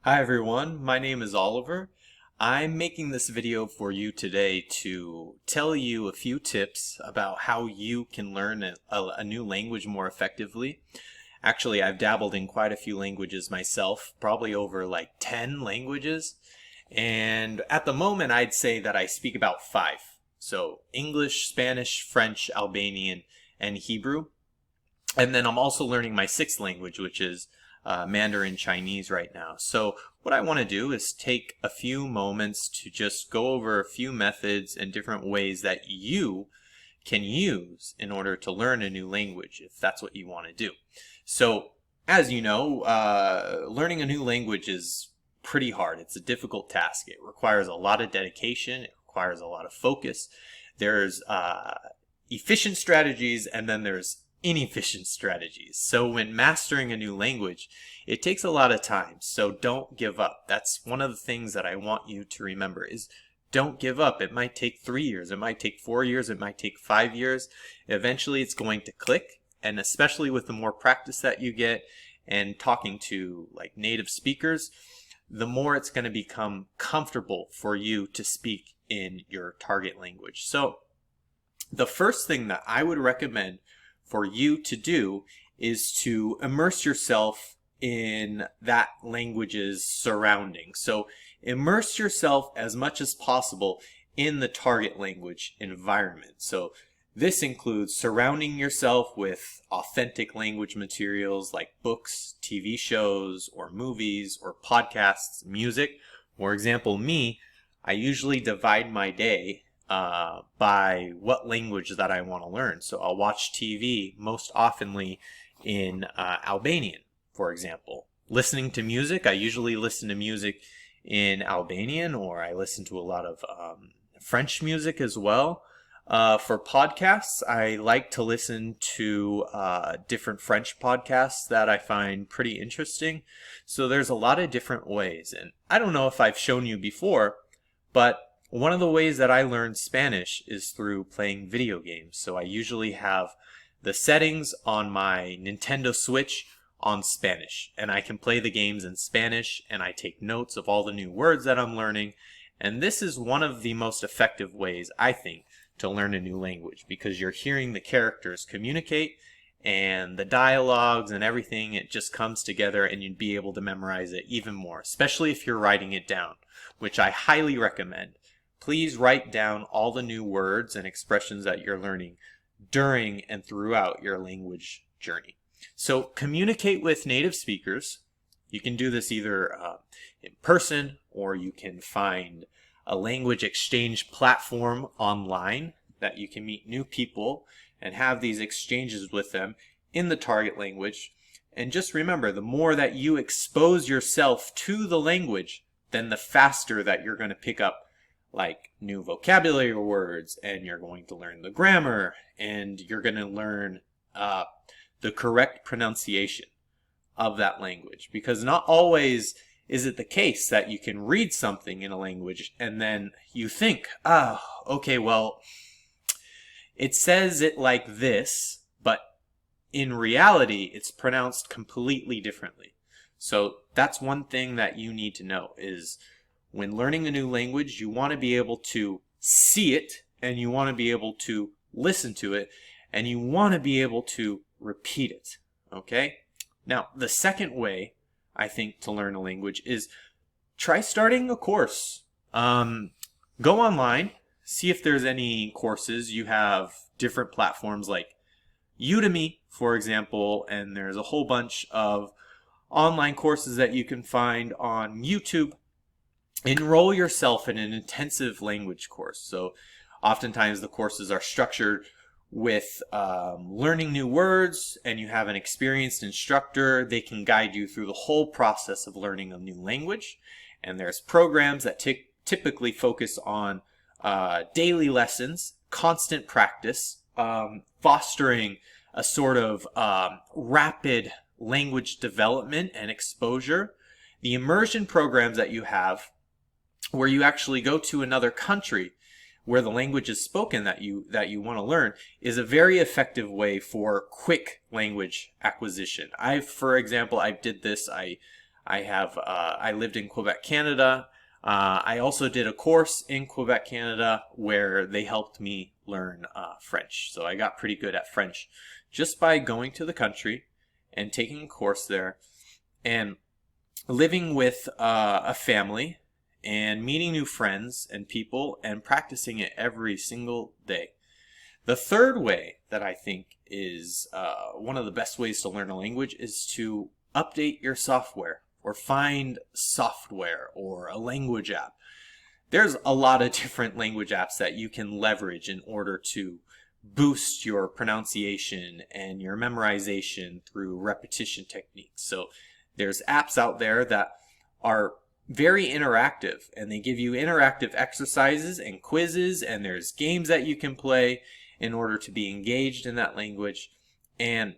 Hi everyone, my name is Oliver. I'm making this video for you today to tell you a few tips about how you can learn a new language more effectively. Actually, I've dabbled in quite a few languages myself, probably over like 10 languages. And at the moment, I'd say that I speak about 5. So English, Spanish, French, Albanian, and Hebrew. And then I'm also learning my 6th language, which is Mandarin Chinese right now. So what I want to do is take a few moments to just go over a few methods and different ways that you can use in order to learn a new language, if that's what you want to do. So as you know, learning a new language is pretty hard. It's a difficult task. It requires a lot of dedication. It requires a lot of focus. There's efficient strategies, and then there's inefficient strategies. So when mastering a new language, it takes a lot of time. So don't give up. That's one of the things that I want you to remember is don't give up. It might take 3 years. It might take 4 years. It might take 5 years. Eventually it's going to click. And especially with the more practice that you get and talking to like native speakers, the more it's going to become comfortable for you to speak in your target language. So the first thing that I would recommend for you to do is to immerse yourself in that language's surroundings. So immerse yourself as much as possible in the target language environment. So this includes surrounding yourself with authentic language materials like books, TV shows, or movies, or podcasts, music. For example, me, I usually divide my day by what language that I want to learn. So I'll watch TV most oftenly in Albanian, for example. Listening to music, I usually listen to music in Albanian, or I listen to a lot of French music as well. For podcasts, I like to listen to different French podcasts that I find pretty interesting. So there's a lot of different ways. And I don't know if I've shown you before, but one of the ways that I learned Spanish is through playing video games. So I usually have the settings on my Nintendo Switch on Spanish, and I can play the games in Spanish, and I take notes of all the new words that I'm learning. And this is one of the most effective ways, I think, to learn a new language, because you're hearing the characters communicate and the dialogues and everything. It just comes together, and you'd be able to memorize it even more, especially if you're writing it down, which I highly recommend. Please write down all the new words and expressions that you're learning during and throughout your language journey. So communicate with native speakers. You can do this either in person, or you can find a language exchange platform online that you can meet new people and have these exchanges with them in the target language. And just remember, the more that you expose yourself to the language, then the faster that you're going to pick up like new vocabulary words, and you're going to learn the grammar, and you're going to learn the correct pronunciation of that language. Because not always is it the case that you can read something in a language and then you think, oh, okay, well, it says it like this, but in reality, it's pronounced completely differently. So that's one thing that you need to know is when learning a new language, you want to be able to see it, and you want to be able to listen to it, and you want to be able to repeat it, okay? Now, the second way, I think, to learn a language is try starting a course. Go online, see if there's any courses. You have different platforms like Udemy, for example, and there's a whole bunch of online courses that you can find on YouTube. Enroll yourself in an intensive language course. So oftentimes the courses are structured with learning new words, and you have an experienced instructor. They can guide you through the whole process of learning a new language. And there's programs that typically focus on daily lessons, constant practice, fostering a sort of rapid language development and exposure. The immersion programs that you have, where you actually go to another country where the language is spoken that you want to learn, is a very effective way for quick language acquisition. For example, I did this. I I lived in Quebec, Canada. I also did a course in Quebec, Canada, where they helped me learn French. So I got pretty good at French just by going to the country and taking a course there and living with a family and meeting new friends and people and practicing it every single day. The third way that I think is one of the best ways to learn a language is to update your software or find software or a language app. There's a lot of different language apps that you can leverage in order to boost your pronunciation and your memorization through repetition techniques. So there's apps out there that are very interactive, and they give you interactive exercises and quizzes, and there's games that you can play in order to be engaged in that language. And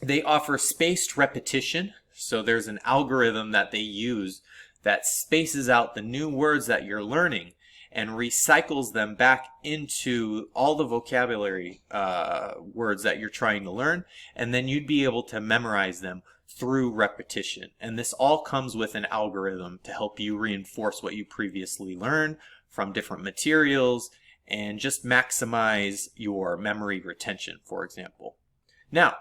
they offer spaced repetition. So there's an algorithm that they use that spaces out the new words that you're learning and recycles them back into all the vocabulary words that you're trying to learn, and then you'd be able to memorize them through repetition. And this all comes with an algorithm to help you reinforce what you previously learned from different materials and just maximize your memory retention, for example. Now,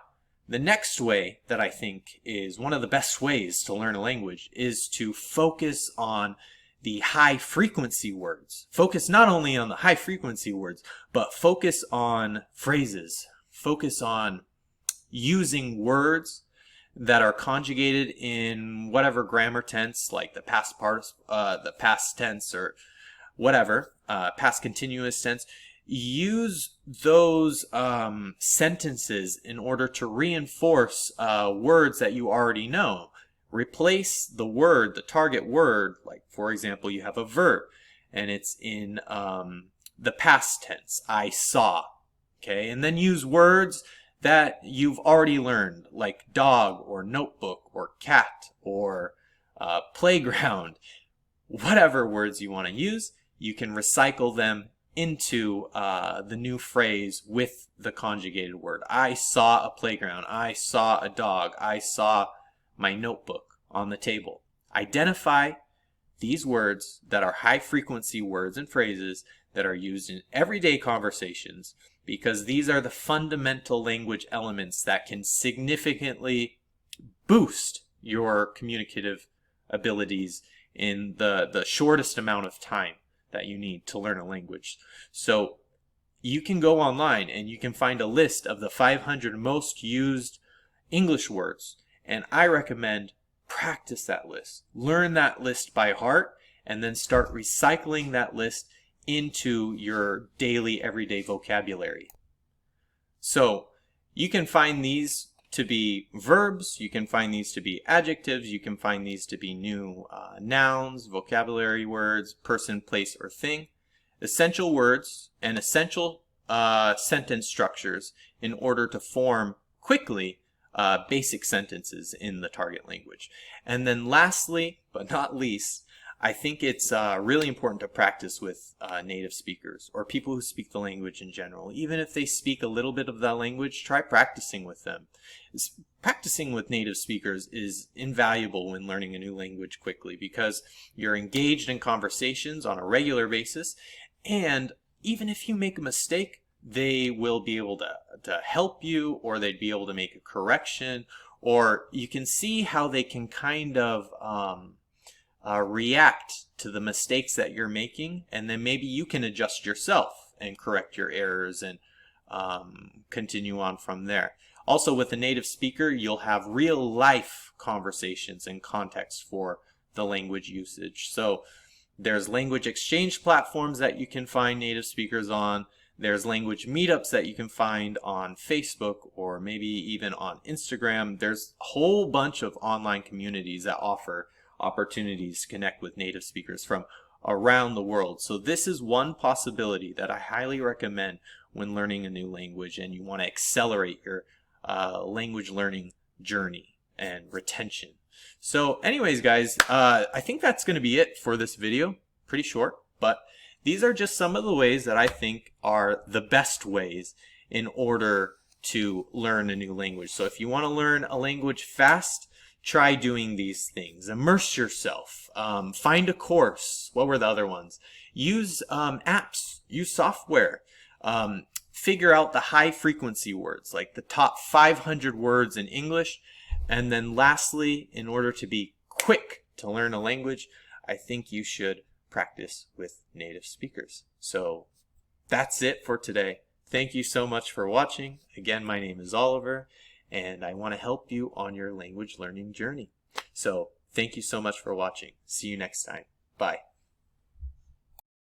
the next way that I think is one of the best ways to learn a language is to focus on the high frequency words. Focus not only on the high frequency words, but focus on phrases. Focus on using words that are conjugated in whatever grammar tense, like the past tense or whatever, past continuous tense. Use those sentences in order to reinforce words that you already know. Replace the word, the target word, like for example, you have a verb and it's in the past tense, I saw, okay? And then use words that you've already learned, like dog or notebook or cat or playground. Whatever words you want to use, you can recycle them into the new phrase with the conjugated word. I saw a playground. I saw a dog. I saw my notebook on the table. Identify these words that are high frequency words and phrases that are used in everyday conversations, because these are the fundamental language elements that can significantly boost your communicative abilities in the shortest amount of time that you need to learn a language. So you can go online and you can find a list of the 500 most used English words, and I recommend practice that list. Learn that list by heart and then start recycling that list into your daily, everyday vocabulary. So you can find these to be verbs, you can find these to be adjectives, you can find these to be new nouns, vocabulary words, person, place, or thing, essential words, and essential sentence structures in order to form quickly basic sentences in the target language. And then lastly, but not least, I think it's really important to practice with native speakers or people who speak the language in general. Even if they speak a little bit of that language, try practicing with them. Practicing with native speakers is invaluable when learning a new language quickly, because you're engaged in conversations on a regular basis, and even if you make a mistake, they will be able to help you, or they'd be able to make a correction, or you can see how they can kind of react to the mistakes that you're making, and then maybe you can adjust yourself and correct your errors and continue on from there. Also, with a native speaker, you'll have real life conversations and context for the language usage. So there's language exchange platforms that you can find native speakers on. There's language meetups that you can find on Facebook or maybe even on Instagram. There's a whole bunch of online communities that offer opportunities to connect with native speakers from around the world. So this is one possibility that I highly recommend when learning a new language and you want to accelerate your language learning journey and retention. So anyways, guys, I think that's going to be it for this video. Pretty short, but these are just some of the ways that I think are the best ways in order to learn a new language. So if you want to learn a language fast, try doing these things. Immerse yourself. Find a course. What were the other ones? Use apps. Use software. Figure out the high frequency words, like the top 500 words in English. And then lastly, in order to be quick to learn a language, I think you should practice with native speakers. So that's it for today. Thank you so much for watching. Again, my name is Oliver, and I want to help you on your language learning journey. So thank you so much for watching. See you next time. Bye.